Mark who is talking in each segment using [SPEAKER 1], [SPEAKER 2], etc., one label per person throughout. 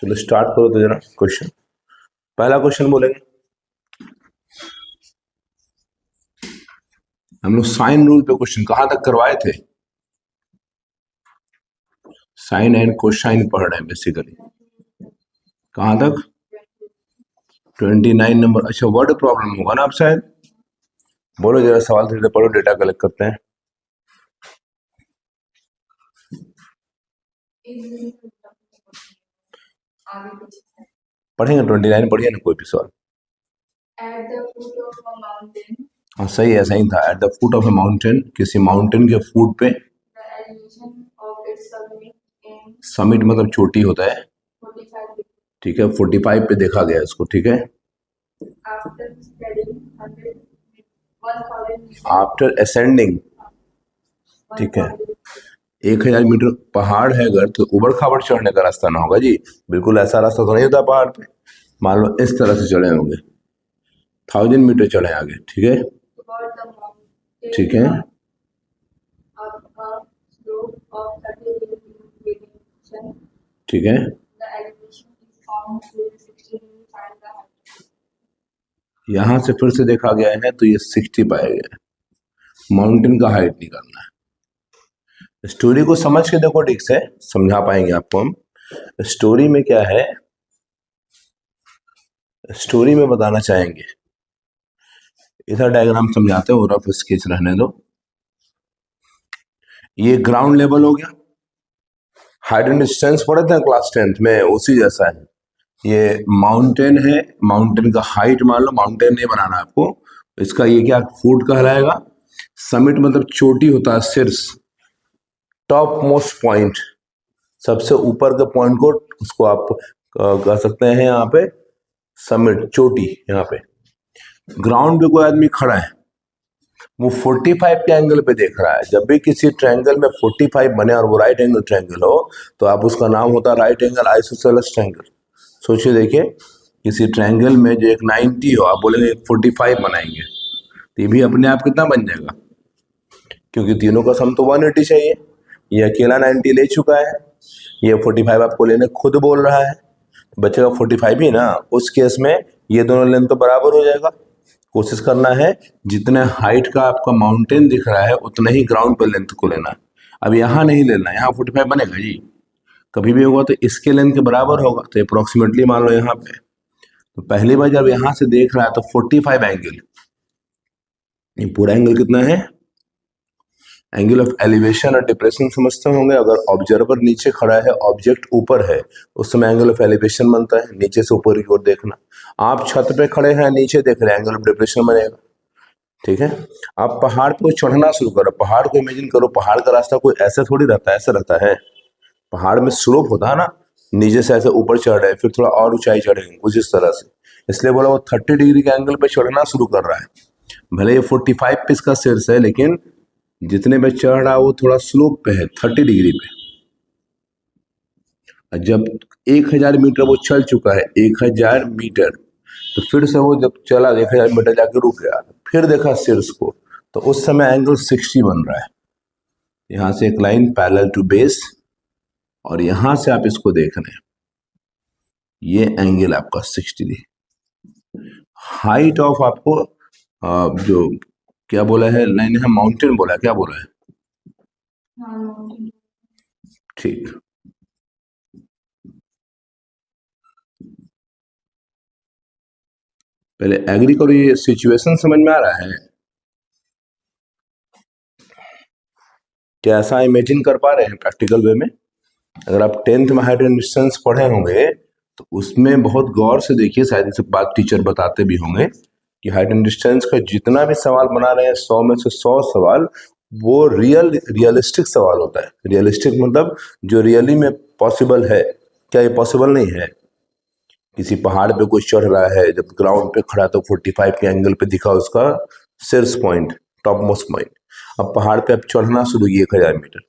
[SPEAKER 1] चलो स्टार्ट करो तो जरा क्वेश्चन। पहला क्वेश्चन बोलेंगे हम लोग साइन रूल पे क्वेश्चन कहां तक करवाए थे। साइन एंड कोसाइन पढ़ रहे हैं बेसिकली। कहां तक? 29 नंबर। अच्छा वर्ड प्रॉब्लम होगा ना आप शायद। बोलो जरा सवाल धीरे पढ़ो, डेटा कलेक्ट करते हैं। पढ़ेंगे 29 पढ़िए ना कोई भी सवाल। हाँ सही है, सही था। At the foot of A mountain, किसी माउंटेन के फुट पे। समिट मतलब चोटी होता है, ठीक है। 45 पे देखा गया इसको, ठीक है। आफ्टर असेंडिंग, ठीक है। 1000 मीटर पहाड़ है अगर, तो उबड़ खाबड़ चढ़ने का रास्ता ना होगा जी। बिल्कुल ऐसा रास्ता तो नहीं होता पहाड़ पे। मान लो इस तरह से चढ़े होंगे, 1000 मीटर चढ़े आगे, ठीक है, ठीक है। ठीक है, यहां से फिर से देखा गया है तो ये 60 पाया गया है। माउंटेन का हाइट निकालना है। स्टोरी को समझ के देखो, ठीक से समझा पाएंगे आपको हम। स्टोरी में क्या है, स्टोरी में बताना चाहेंगे। इधर डायग्राम समझाते हो, रफ स्केच रहने दो। ये ग्राउंड लेवल हो गया। हाइट एंड डिस्टेंस पढ़े थे क्लास 10th में, उसी जैसा है। ये माउंटेन है, माउंटेन का हाइट मान लो, माउंटेन नहीं बनाना आपको। इसका ये क्या फुट कहलाएगा। समिट मतलब चोटी होता है, शीर्ष, टॉप मोस्ट पॉइंट, सबसे ऊपर के पॉइंट को उसको आप कह सकते हैं यहाँ पे समिट, चोटी। यहाँ पे ग्राउंड पे कोई आदमी खड़ा है, वो 45 के एंगल पे देख रहा है। जब भी किसी ट्रायंगल में 45 बने और वो राइट एंगल ट्रायंगल हो, तो आप उसका नाम होता है राइट एंगल आइसोसेलेस ट्रायंगल। सोचिए, देखिए किसी ट्रायंगल में जो एक 90 हो, आप बोलेंगे 45 बनाएंगे, तो ये भी अपने आप कितना बन जाएगा, क्योंकि तीनों का सम तो 180 चाहिए। ये अकेला 90 ले चुका है, ये 45 आपको लेने खुद बोल रहा है, बचेगा 45 ही ना। उस केस में ये दोनों लेंथ तो बराबर हो जाएगा। कोशिश करना है जितने हाइट का आपका माउंटेन दिख रहा है उतना ही ग्राउंड पर लेंथ को लेना। अब यहाँ नहीं लेना, यहाँ 45 बनेगा जी। कभी भी होगा तो इसके लेंथ के बराबर होगा, तो अप्रोक्सीमेटली मान लो यहाँ पे। तो पहली बार जब यहाँ से देख रहा है तो 45 एंगल, ये पूरा एंगल कितना है, एंगल ऑफ एलिवेशन और डिप्रेशन समझते होंगे। अगर ऑब्जर्वर नीचे खड़ा है, ऑब्जेक्ट ऊपर है, उस समय एंगल ऑफ एलिवेशन बनता है, नीचे से ऊपर की ओर देखना। आप छत पे खड़े हैं, नीचे देख रहे हैं, एंगल ऑफ डिप्रेशन बनेगा, ठीक है। आप पहाड़ पे चढ़ना शुरू करो, पहाड़ को इमेजिन करो, पहाड़ का रास्ता कोई ऐसे थोड़ी रहता है, ऐसे रहता है। पहाड़ में स्लोप होता है ना, नीचे से ऐसे ऊपर चढ़ रहे हैं, फिर थोड़ा और ऊंचाई चढ़ेंगे, कुछ इस तरह से। इसलिए बोला वो 30 डिग्री के एंगल पे चढ़ना शुरू कर रहा है। भले ये 45 पे इसका शीर्ष है, लेकिन जितने पे चढ़ रहा है वो थोड़ा स्लोप पे है, 30 डिग्री पे। जब 1000 मीटर वो चल चुका है, 1000 मीटर, तो फिर से वो जब चला 1000 मीटर जाके रुक गया, फिर देखा शीर्ष को, तो उस समय एंगल 60 बन रहा है। यहां से एक लाइन पैरेलल टू बेस, और यहां से आप इसको देख रहे हैं, ये एंगल आपका 60 हाइट ऑफ आपको जो क्या बोला है, नहीं है माउंटेन बोला है, क्या बोला है, ठीक। पहले एग्री करो, ये सिचुएशन समझ में आ रहा है? क्या ऐसा इमेजिन कर पा रहे हैं प्रैक्टिकल वे में? अगर आप 10th में हाइट एंड डिस्टेंस पढ़े होंगे तो उसमें बहुत गौर से देखिए, शायद इस बात टीचर बताते भी होंगे कि हाइट एंड डिस्टेंस का जितना भी सवाल बना रहे हैं, 100 में से 100 सवाल वो रियलिस्टिक सवाल होता है। रियलिस्टिक मतलब जो रियली में पॉसिबल है। क्या ये पॉसिबल नहीं है? किसी पहाड़ पे कोई चढ़ रहा है, जब ग्राउंड पे खड़ा तो 45 के एंगल पे दिखा उसका शीर्ष पॉइंट, टॉप मोस्ट पॉइंट। अब पहाड़ पे आप चढ़ना शुरू किए 1000 मीटर,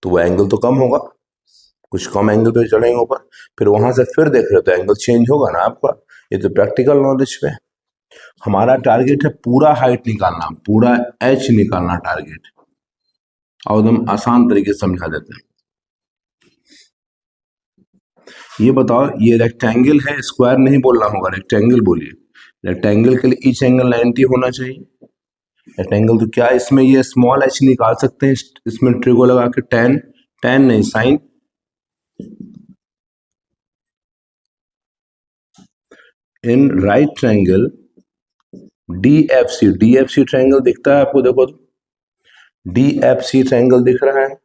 [SPEAKER 1] तो वो एंगल तो कम होगा, कुछ कम एंगल पे चढ़ेंगे ऊपर, फिर वहां से फिर देख रहे हो तो एंगल चेंज होगा ना आपका। ये तो प्रैक्टिकल नॉलेज पे। हमारा टारगेट है पूरा हाइट निकालना, पूरा एच निकालना टारगेट, और एकदम आसान तरीके से समझा देते हैं। ये बताओ, ये रेक्टेंगल है, स्क्वायर नहीं बोलना होगा, रेक्टेंगल बोलिए। रेक्टेंगल के लिए ईच एंगल 90 होना चाहिए। रेक्टेंगल तो क्या इसमें ये स्मॉल एच निकाल सकते हैं, इसमें ट्रिगो लगा के टेन, टेन नहीं sine. In right triangle DFC, DFC triangle दिखता है आपको, देखो तो DFC ट्रायंगल दिख रहा है।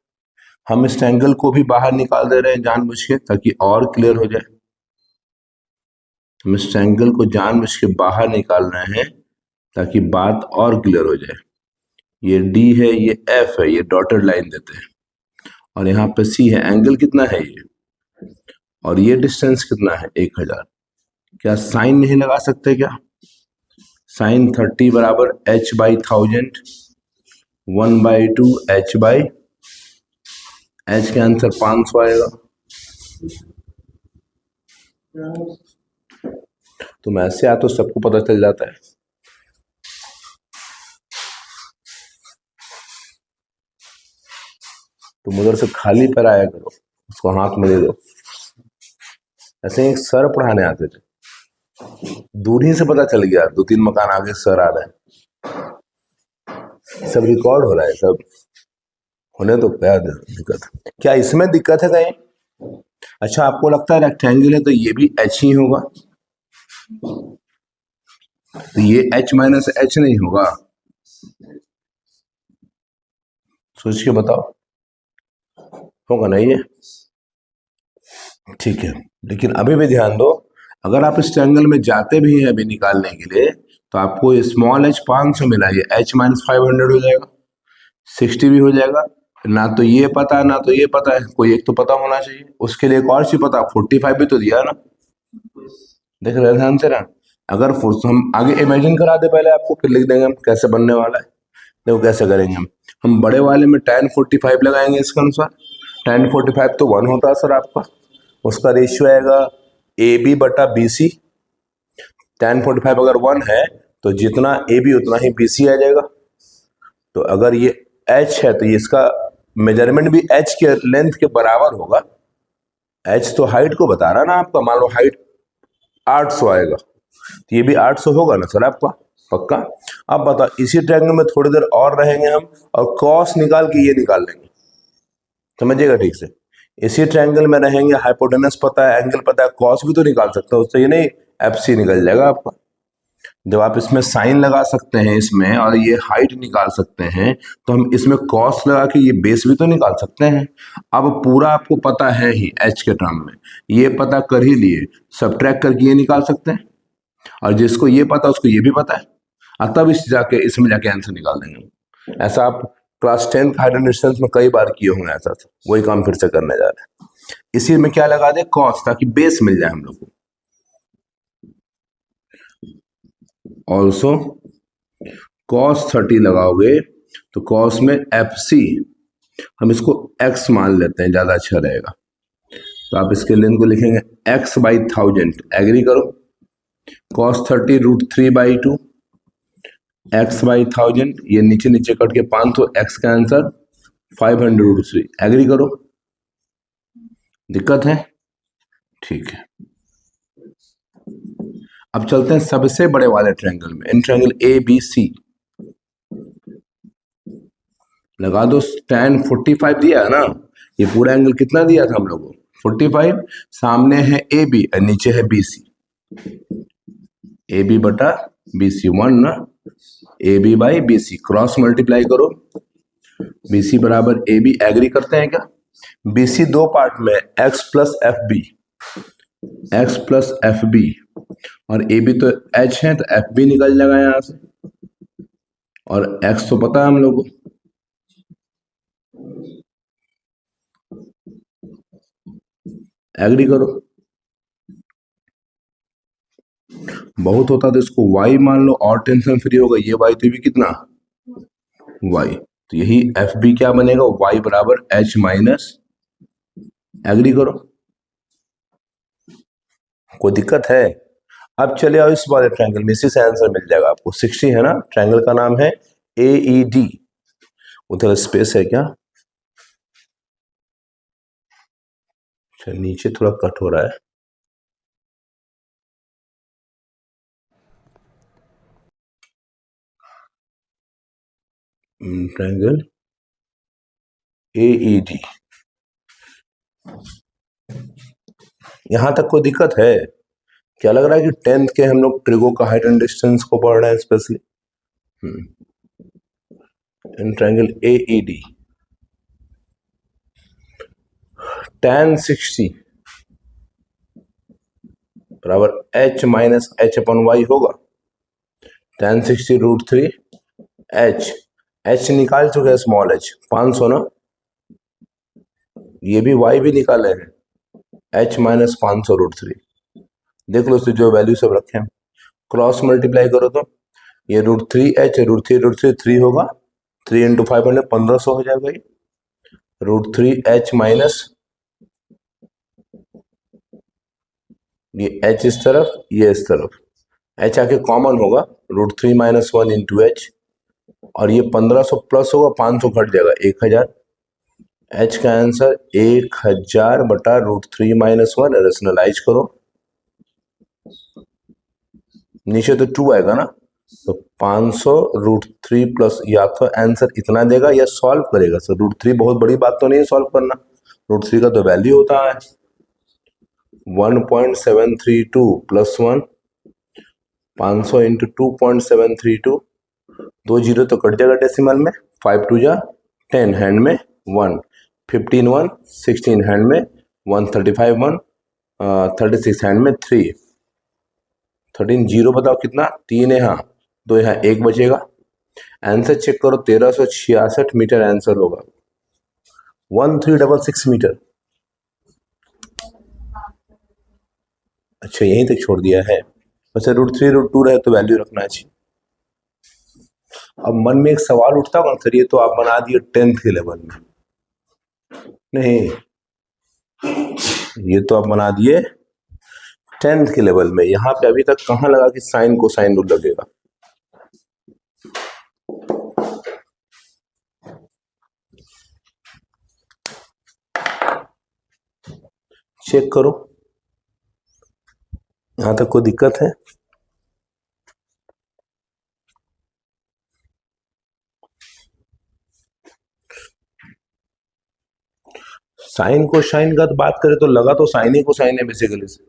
[SPEAKER 1] हम इस ट्रायंगल को भी बाहर निकाल दे रहे हैं जानबूझ के, ताकि और क्लियर हो जाए। हम इस ट्रायंगल को जानबूझ के बाहर निकाल रहे हैं ताकि बात और क्लियर हो जाए। ये D है, ये F है, ये डॉटेड लाइन देते हैं, और यहाँ पे C है। एंगल कितना है ये, और ये डिस्टेंस कितना है 1000। क्या साइन नहीं लगा सकते क्या? साइन 30 बराबर h/1000, 1/2 h के आंसर 500 आएगा। तुम ऐसे आ तो सबको पता चल जाता है। तुम उधर से खाली पैर आया करो, उसको हाथ में दे दो। ऐसे एक सर पढ़ाने आते थे, दूर ही से पता चल गया, 2-3 मकान आगे सर आ रहे हैं। सब रिकॉर्ड हो रहा है, सब होने तो क्या दिक्कत, क्या इसमें दिक्कत है कहीं? अच्छा, आपको लगता है रेक्टेंगल है तो ये भी h ही होगा, तो ये h माइनस h नहीं होगा? सोच के बताओ, होगा नहीं ये? ठीक है, लेकिन अभी भी ध्यान दो, अगर आप इस ट्रायंगल में जाते भी हैं अभी निकालने के लिए, तो आपको स्मॉल h 500 मिला, ये h माइनस 500 हो जाएगा, 60 भी हो जाएगा। ना तो ये पता है, ना तो ये पता है, कोई एक तो पता होना चाहिए। उसके लिए एक और चीज पता, 45 भी तो दिया ना, देख रहे ध्यान से ना। अगर हम आगे इमेजिन करा दे पहले आपको, फिर लिख देंगे हम कैसे बनने वाला है। देखो कैसे करेंगे हम बड़े वाले में tan 45 लगाएंगे इसके अनुसार। tan 45 तो 1 होता है सर आपका, उसका रेशियो आएगा AB बटा BC। tan 45 अगर 1 है तो जितना AB उतना ही BC आ जाएगा। तो अगर ये H है तो ये इसका मेजरमेंट भी H के लेंथ के बराबर होगा। H तो हाइट को बता रहा ना आपका, मान लो हाइट 800 आएगा, तो ये भी 800 होगा ना सर आपका, पक्का। अब बताओ, इसी ट्रायंगल में थोड़ी देर और रहेंगे हम, और कॉस निकाल के ये निकाल लेंगे, समझिएगा ठीक से। इसी ट्रायंगल में रहेंगे, हाइपोटेनस पता है, एंगल पता है, कॉस भी तो निकाल सकते हो, उससे ये नहीं FC निकल जाएगा आपका। जब आप इसमें साइन लगा सकते हैं इसमें, और ये हाइट निकाल सकते हैं, तो हम इसमें कॉस लगा के ये बेस भी तो निकाल सकते हैं। अब पूरा आपको पता है ही H के टर्म में, ये पता कर ही लिए, सब्ट्रैक्ट करके ये निकाल सकते हैं, और जिसको ये पता उसको ये भी पता है, और तब इसमें जाके आंसर निकाल देंगे। ऐसा आप क्लास 10 हाइट एंड डिस्टेंस में कई बार किए होंगे ऐसा, वही काम फिर से करने जा रहे हैं। इसी में क्या लगा दे, कॉस, ताकि बेस मिल जाए हम लोग को। ऑल्सो cos 30 लगाओगे तो cos में FC, हम इसको x मान लेते हैं, ज्यादा अच्छा रहेगा। तो आप इसके लेंथ को लिखेंगे x/1000, एग्री करो। cos 30 √3/2, x/1000, ये नीचे नीचे कट के 500, x का आंसर 500√3, एग्री करो। दिक्कत है? ठीक है, अब चलते हैं सबसे बड़े वाले ट्रायंगल में। इन ट्रायंगल ABC लगा दो, tan 45 दिया है ना, ये पूरा एंगल कितना दिया था हम लोग को, 45। सामने है AB और नीचे है BC, AB बटा BC 1 ना, AB by BC, cross multiply करो, BC बराबर AB, एग्री करते हैं क्या? BC दो पार्ट में, x plus FB, x plus FB, और AB तो H है तो FB निकल जाएगा यहां से, और x तो पता है हम लोग को। एग्री करो। बहुत होता तो इसको y मान लो और टेंशन फ्री होगा, ये y तो भी कितना y, तो यही FB क्या बनेगा, y बराबर H माइनस, एग्री करो। कोई दिक्कत है? अब चले आओ इस वाले ट्रायंगल में, इसी से आंसर मिल जाएगा आपको। 60 है ना, ट्रायंगल का नाम है AED। उधर स्पेस है क्या? अच्छा, नीचे थोड़ा कट हो रहा है। Triangle AED। यहां तक कोई दिक्कत है? क्या लग रहा है कि 10th के हम लोग ट्रिगो का हाइट एंड डिस्टेंस को पढ़ रहे हैं specially. In triangle AED tan 60 बराबर h माइनस h अपन y होगा। tan 60 √3 h निकाल चुके हैं, स्मॉल h 500 ना, ये भी y भी निकाले हैं, h माइनस 500 √3। देख लो उससे जो वैल्यू सब रखे हैं, क्रॉस मल्टीप्लाई करो तो ये √3h √3 3 होगा, 3 इंटू 500 1500 हो जाएगा। ये √3h माइनस ये h इस तरफ, ये इस तरफ, h आके कॉमन होगा, √3 माइनस 1 इंटू h, और ये 1500 प्लस होगा, 500 घट जाएगा 1000। h का आंसर 1000 बटा √3 माइनस 1। रेशनलाइज करो, नीचे तो 2 आएगा ना, तो 500 √3 प्लस, या तो आंसर इतना देगा या सॉल्व करेगा। सर √3 बहुत बड़ी बात तो नहीं है सॉल्व करना, √3 का तो वैल्यू होता है 1.732 प्लस 1, 500 इंटू 2.732, 2 जीरो तो कट जाएगा डेसिमल में, 5 2 जा 10, हैंड में 1, 15 1, 16 हैंड में 1, 35 1, 36 हैंड में 3, 13 जीरो बताओ कितना, 3 है, हाँ तो यहाँ 1 बचेगा। आंसर चेक करो, 1366 मीटर आंसर होगा, 1366 मीटर। अच्छा यहीं तक छोड़ दिया है, वैसे √3 √2 रहे तो वैल्यू रखना चाहिए। अब मन में एक सवाल उठता होगा, सर ये तो आप बना दिए 10th के लेवल में, नहीं ये तो आप बना दिए 10th के लेवल में, यहाँ पे अभी तक कहाँ लगा कि साइन कोसाइन रूल लगेगा। चेक करो, यहां तक कोई दिक्कत है? साइन कोसाइन का तो बात करें तो लगा तो साइन ही कोसाइन है बेसिकली से,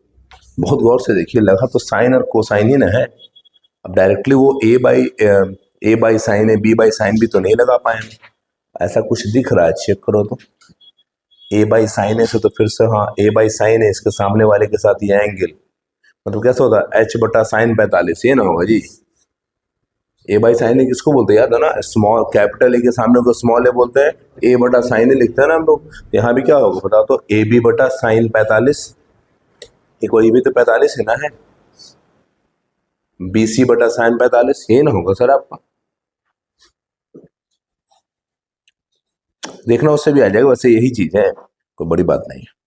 [SPEAKER 1] बहुत गौर से देखिए, लगा तो साइन और कोसाइन ही ना है। अब डायरेक्टली वो ए बाई साइन है, बी बाई साइन भी तो नहीं लगा पाए हम, ऐसा कुछ दिख रहा है, चेक करो तो ए बाई साइन है, तो फिर से हाँ ए बाई साइन है, इसके सामने वाले के साथ ये एंगल, मतलब कैसा होता है h बटा साइन 45, ये ना होगा जी। ए बाई साइन ए किसको बोलते हैं याद है ना, स्मॉल कैपिटल ए के सामने को स्मॉल ए बोलते हैं, ए बटा साइन ए लिखते हैं ना हम लोग। यहाँ भी क्या होगा बताओ तो, ए बी बटा साइन 45, एक और ये भी तो 45 है ना, है बी सी बटा साइन 45, ये ना होगा सर आपका, देखना उससे भी आ जाएगा, वैसे यही चीज है, कोई बड़ी बात नहीं है।